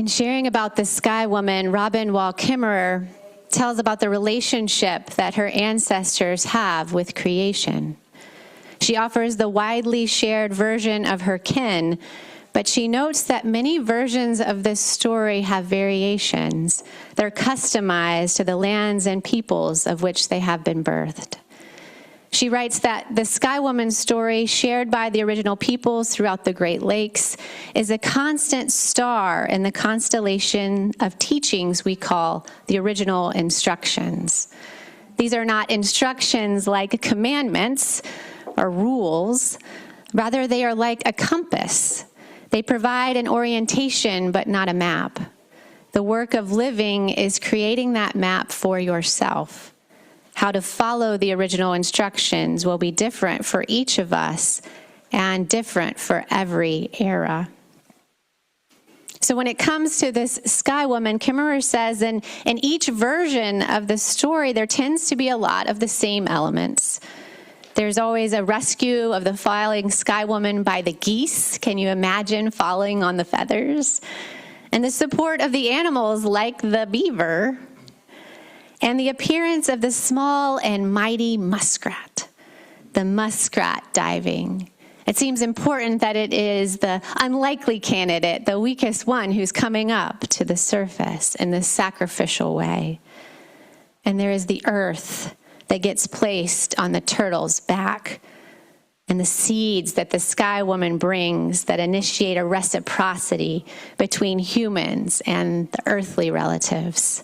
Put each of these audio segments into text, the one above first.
In sharing about the Sky Woman, Robin Wall Kimmerer tells about the relationship that her ancestors have with creation. She offers the widely shared version of her kin, but she notes that many versions of this story have variations. They're customized to the lands and peoples of which they have been birthed. She writes that the Sky Woman's story, shared by the original peoples throughout the Great Lakes, is a constant star in the constellation of teachings we call the original instructions. These are not instructions like commandments or rules. Rather, they are like a compass. They provide an orientation, but not a map. The work of living is creating that map for yourself. How to follow the original instructions will be different for each of us and different for every era. So when it comes to this Sky Woman, Kimmerer says in each version of the story, there tends to be a lot of the same elements. There's always a rescue of the falling Sky Woman by the geese. Can you imagine falling on the feathers? And the support of the animals like the beaver, and the appearance of the small and mighty muskrat, the muskrat diving. It seems important that it is the unlikely candidate, the weakest one who's coming up to the surface in this sacrificial way. And there is the earth that gets placed on the turtle's back, and the seeds that the Sky Woman brings that initiate a reciprocity between humans and the earthly relatives.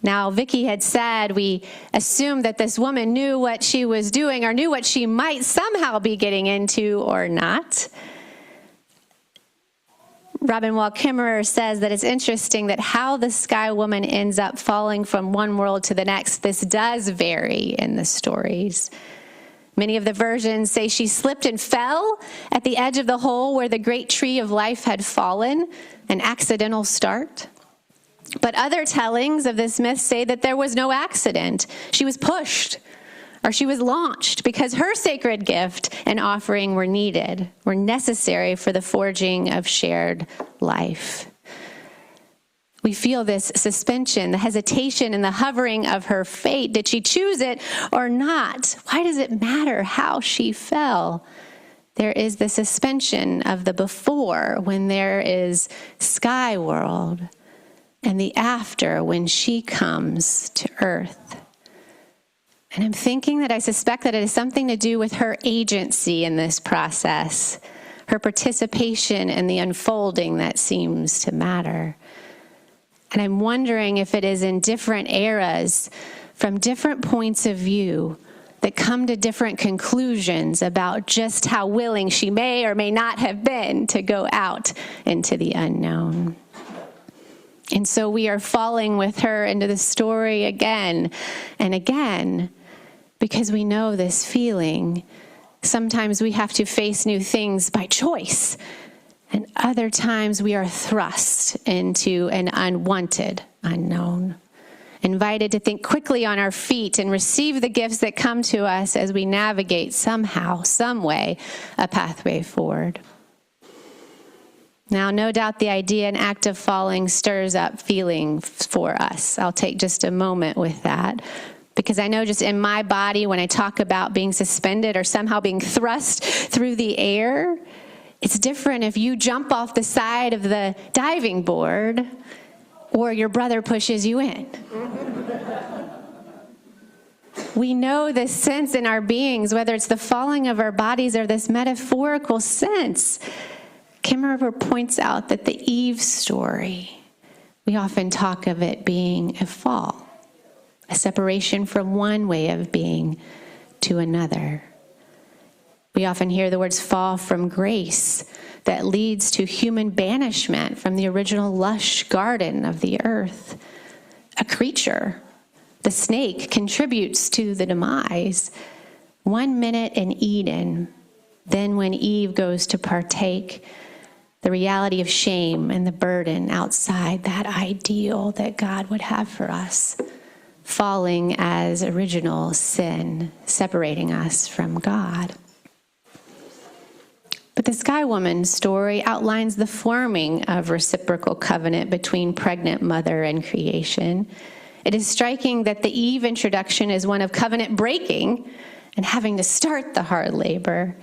Now, Vicky had said we assumed that this woman knew what she was doing or knew what she might somehow be getting into or not. Robin Wall Kimmerer says that it's interesting that how the Sky Woman ends up falling from one world to the next, this does vary in the stories. Many of the versions say she slipped and fell at the edge of the hole where the great tree of life had fallen, an accidental start. But other tellings of this myth say that there was no accident. She was pushed, or she was launched because her sacred gift and offering were needed, were necessary for the forging of shared life. We feel this suspension, the hesitation, and the hovering of her fate. Did she choose it or not? Why does it matter how she fell? There is the suspension of the before when there is Sky World, and the after when she comes to earth. And I'm thinking that I suspect that it has something to do with her agency in this process, her participation in the unfolding that seems to matter. And I'm wondering if it is in different eras, from different points of view, that come to different conclusions about just how willing she may or may not have been to go out into the unknown. And so we are falling with her into the story again and again because we know this feeling. Sometimes we have to face new things by choice, and other times we are thrust into an unwanted unknown, invited to think quickly on our feet and receive the gifts that come to us as we navigate somehow, some way, a pathway forward. Now, no doubt the idea and act of falling stirs up feelings for us. I'll take just a moment with that, because I know just in my body, when I talk about being suspended or somehow being thrust through the air, it's different if you jump off the side of the diving board or your brother pushes you in. We know this sense in our beings, whether it's the falling of our bodies or this metaphorical sense. Kimmerer points out that the Eve story, we often talk of it being a fall, a separation from one way of being to another. We often hear the words fall from grace that leads to human banishment from the original lush garden of the earth. A creature, the snake, contributes to the demise. 1 minute in Eden, then when Eve goes to partake, the reality of shame and the burden outside that ideal that God would have for us, falling as original sin, separating us from God. But the Sky Woman's story outlines the forming of reciprocal covenant between pregnant mother and creation. It is striking that the Eve introduction is one of covenant breaking and having to start the hard labor.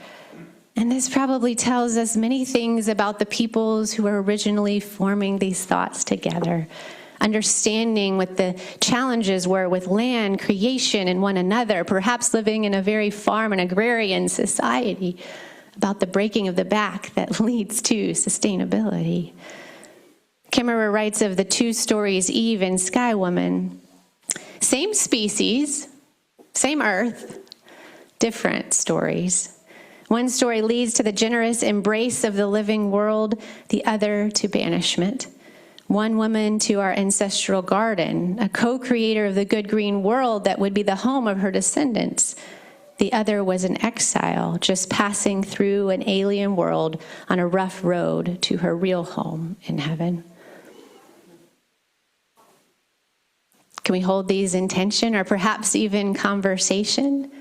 And this probably tells us many things about the peoples who were originally forming these thoughts together, understanding what the challenges were with land, creation, and one another, perhaps living in a very farm and agrarian society, about the breaking of the back that leads to sustainability. Kimmerer writes of the two stories, Eve and Sky Woman. Same species, same earth, different stories. One story leads to the generous embrace of the living world, the other to banishment. One woman to our ancestral garden, a co-creator of the good green world that would be the home of her descendants. The other was an exile, just passing through an alien world on a rough road to her real home in heaven. Can we hold these in tension or perhaps even conversation?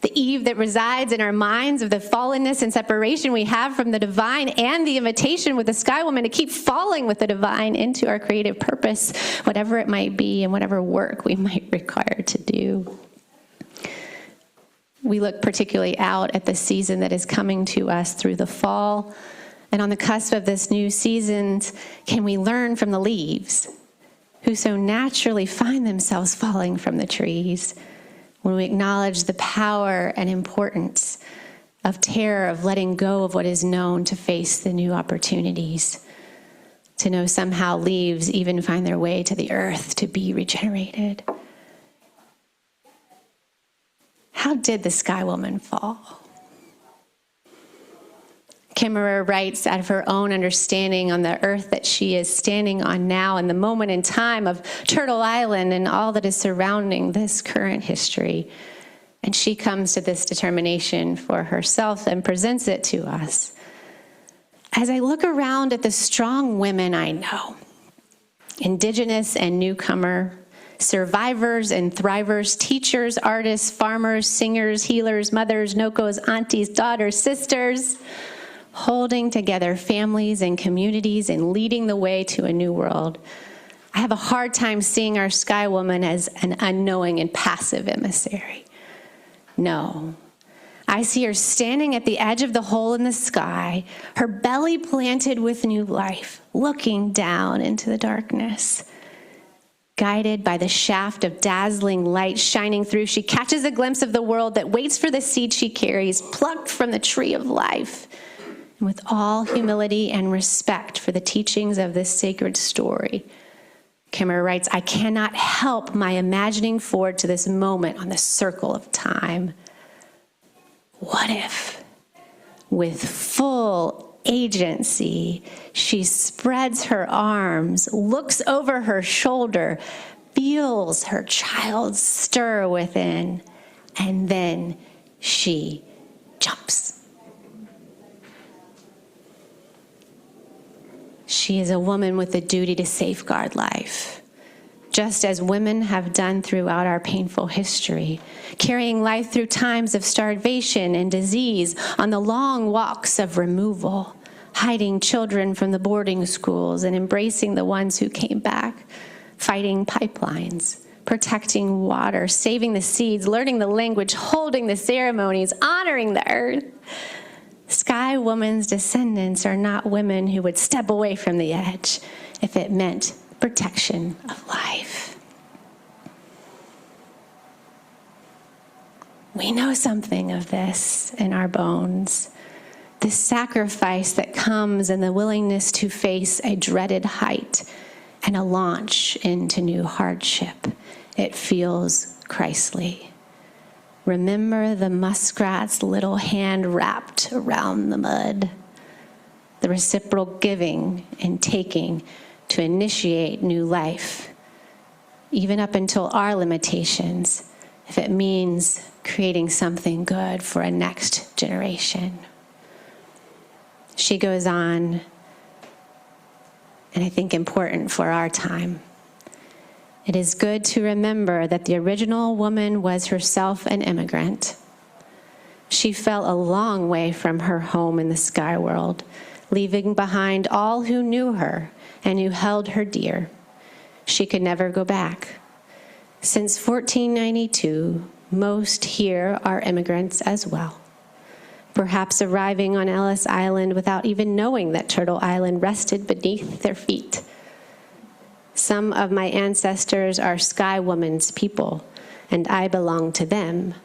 The Eve that resides in our minds of the fallenness and separation we have from the divine, and the invitation with the Sky Woman to keep falling with the divine into our creative purpose, whatever it might be and whatever work we might require to do. We look particularly out at the season that is coming to us through the fall. And on the cusp of this new season, can we learn from the leaves who so naturally find themselves falling from the trees? When we acknowledge the power and importance of terror, of letting go of what is known to face the new opportunities, to know somehow leaves even find their way to the earth to be regenerated. How did the Sky Woman fall? Kimmerer writes out of her own understanding on the earth that she is standing on now, in the moment in time of Turtle Island and all that is surrounding this current history. And she comes to this determination for herself and presents it to us. As I look around at the strong women I know, indigenous and newcomer, survivors and thrivers, teachers, artists, farmers, singers, healers, mothers, nokos, aunties, daughters, sisters, holding together families and communities and leading the way to a new world, I have a hard time seeing our Sky Woman as an unknowing and passive emissary. No, I see her standing at the edge of the hole in the sky, her belly planted with new life, looking down into the darkness. Guided by the shaft of dazzling light shining through, she catches a glimpse of the world that waits for the seed she carries, plucked from the tree of life. And with all humility and respect for the teachings of this sacred story, Kimmerer writes, I cannot help my imagining forward to this moment on the circle of time. What if, with full agency, she spreads her arms, looks over her shoulder, feels her child stir within, and then she jumps. She is a woman with a duty to safeguard life, just as women have done throughout our painful history, carrying life through times of starvation and disease on the long walks of removal, hiding children from the boarding schools and embracing the ones who came back, fighting pipelines, protecting water, saving the seeds, learning the language, holding the ceremonies, honoring the earth. Sky Woman's descendants are not women who would step away from the edge if it meant protection of life. We know something of this in our bones. The sacrifice that comes in the willingness to face a dreaded height and a launch into new hardship. It feels Christly. Remember the muskrat's little hand wrapped around the mud. The reciprocal giving and taking to initiate new life, even up until our limitations, if it means creating something good for a next generation. She goes on, and I think important for our time. It is good to remember that the original woman was herself an immigrant. She fell a long way from her home in the sky world, leaving behind all who knew her and who held her dear. She could never go back. Since 1492, most here are immigrants as well, perhaps arriving on Ellis Island without even knowing that Turtle Island rested beneath their feet. Some of my ancestors are Sky Woman's people, and I belong to them.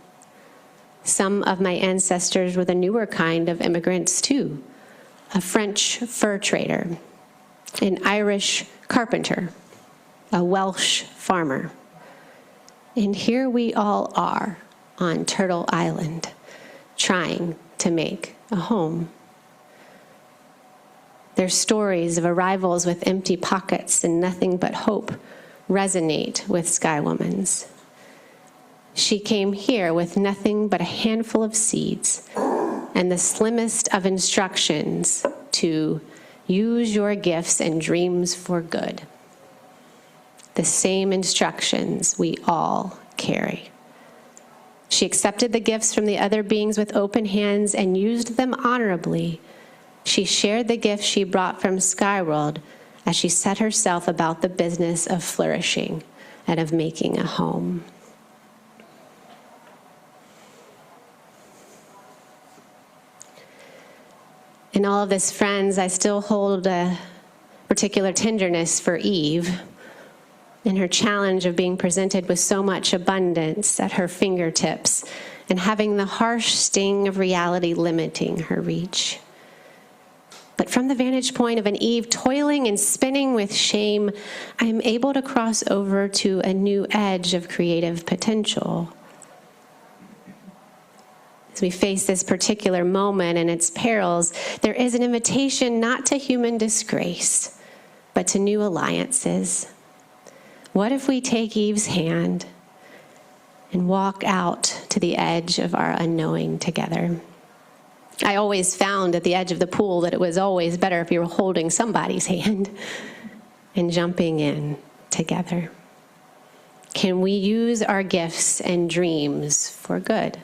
Some of my ancestors were the newer kind of immigrants too, a French fur trader, an Irish carpenter, a Welsh farmer. And here we all are on Turtle Island, trying to make a home. Their stories of arrivals with empty pockets and nothing but hope resonate with Sky Woman's. She came here with nothing but a handful of seeds and the slimmest of instructions to use your gifts and dreams for good. The same instructions we all carry. She accepted the gifts from the other beings with open hands and used them honorably. She shared the gifts she brought from Skyworld as she set herself about the business of flourishing and of making a home. In all of this, friends, I still hold a particular tenderness for Eve in her challenge of being presented with so much abundance at her fingertips and having the harsh sting of reality limiting her reach. But from the vantage point of an Eve toiling and spinning with shame, I am able to cross over to a new edge of creative potential. As we face this particular moment and its perils, there is an invitation not to human disgrace, but to new alliances. What if we take Eve's hand and walk out to the edge of our unknowing together? I always found at the edge of the pool that it was always better if you were holding somebody's hand and jumping in together. Can we use our gifts and dreams for good?